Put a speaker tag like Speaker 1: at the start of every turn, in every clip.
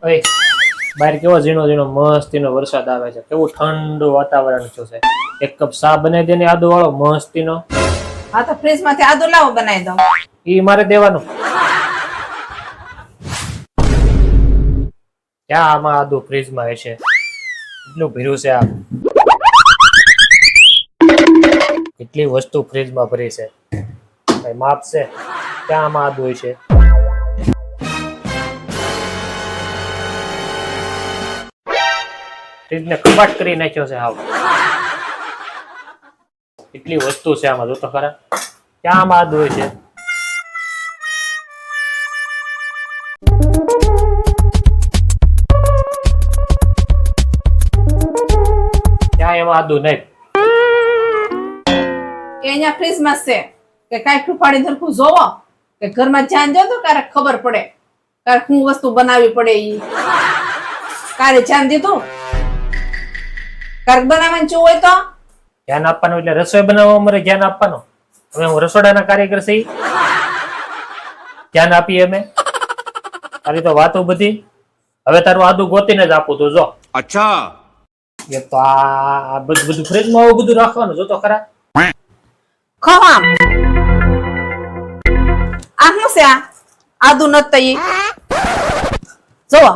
Speaker 1: ઓય બહાર કેવો ઝીણો ઝીણો મસ્તીનો વરસાદ આવે છે, કેવું ઠંડુ વાતાવરણ છે. એક કપ ચા બનાવી દે ને આદુ વાળો મસ્તીનો.
Speaker 2: હા તો ફ્રીજ માંથી આદુ લાવો બનાવી દઉં.
Speaker 1: ઈ મારે દેવાનું. ક્યાં આમાં આદુ ફ્રીજમાં હશે? એટલું ભર્યું છે આ. કેટલી વસ્તુ ફ્રીજમાં ભરી છે, કઈ માપ છે? ક્યાં આમાં આદુ હોય છે? ફ્રીજને કબાટ કરી નાખ્યો છે હાવ. કેટલી વસ્તુ છે આમાં, જો તો ખરા. ક્યાં આમાં આદુ હોય છે? ક્યાં એમાં આદુ નહીં?
Speaker 2: એ અહીંયા ફ્રીજ માં છે કે કાંઈ ફૂફાડી ધરખું જોવો કે ઘરમાં ધ્યાન દો તો ક્યારેક ખબર પડે, ક્યારેક શું વસ્તુ બનાવવી પડે. ઈ કારે ધ્યાન દીધું? ક્યારેક બનાવવાનું શું હોય તો
Speaker 1: ધ્યાન આપવાનું એટલે રસોઈ બનાવવા અમારે ધ્યાન આપવાનું. અમે હું રસોડાના કારીગર છે, ધ્યાન આપીએ અમે. તારી તો વાતો બધી. હવે તારું આદુ ગોતીને જ આપું તું જો.
Speaker 3: અચ્છા
Speaker 1: એ તો આ બધું ફ્રીજમાં આવું બધું રાખવાનું, જો તો ખરા.
Speaker 2: ખવામ આ શું છે? આ આદુ નથી જોવો,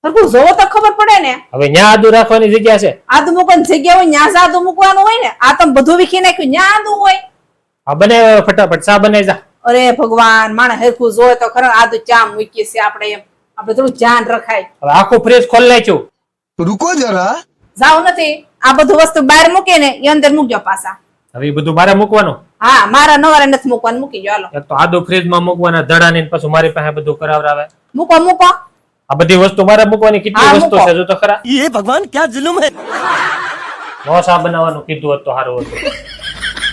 Speaker 2: સરખું જોવો તો ખબર પડે ને.
Speaker 1: હવે ન્યા આદુ રાખવાની જગ્યા છે?
Speaker 2: આદુ મૂકવાની જગ્યા હોય ન્યા જ આદુ મૂકવાનું હોય ને. આ તમે બધું વીખી નાખ્યું, ન્યા આદુ હોય.
Speaker 1: હા બને ફટાફટ ચા બનાવી જા.
Speaker 2: અરે ભગવાન, માણસ હરખું જોવે તો ખરા આદુ ચા મૂકીએ છે આપણે. એમ આપણે થોડું ધ્યાન રખાય.
Speaker 1: હવે આખું ફ્રીજ ખોલી નાખ્યું.
Speaker 3: રૂકો જરા.
Speaker 2: જાવ નથી, આ બધું વસ્તુ બહાર મૂકે ને એ અંદર મૂકજો પાછા.
Speaker 1: હવે એ બધું મારે મૂકવાનું?
Speaker 2: હા, મારા નવારે નથી મૂકવાનું, મૂકી જો. હાલો
Speaker 1: એક તો આદુ ફ્રીજમાં મૂકવાના ધડા ને પછી મારી પાસે બધું કરાવરાવે.
Speaker 2: મૂકો મૂકો.
Speaker 1: આ બધી વસ્તુ મારે મૂકવાની. કેટલી
Speaker 2: હા,
Speaker 1: વસ્તુ
Speaker 2: મૂકો.
Speaker 1: છે જો તો ખરા.
Speaker 3: ये भगवान क्या जुल्म है.
Speaker 1: નો ચા બનાવવાનું કીધું હોત તો સારું હતું.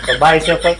Speaker 1: તો બાય છે કોઈ?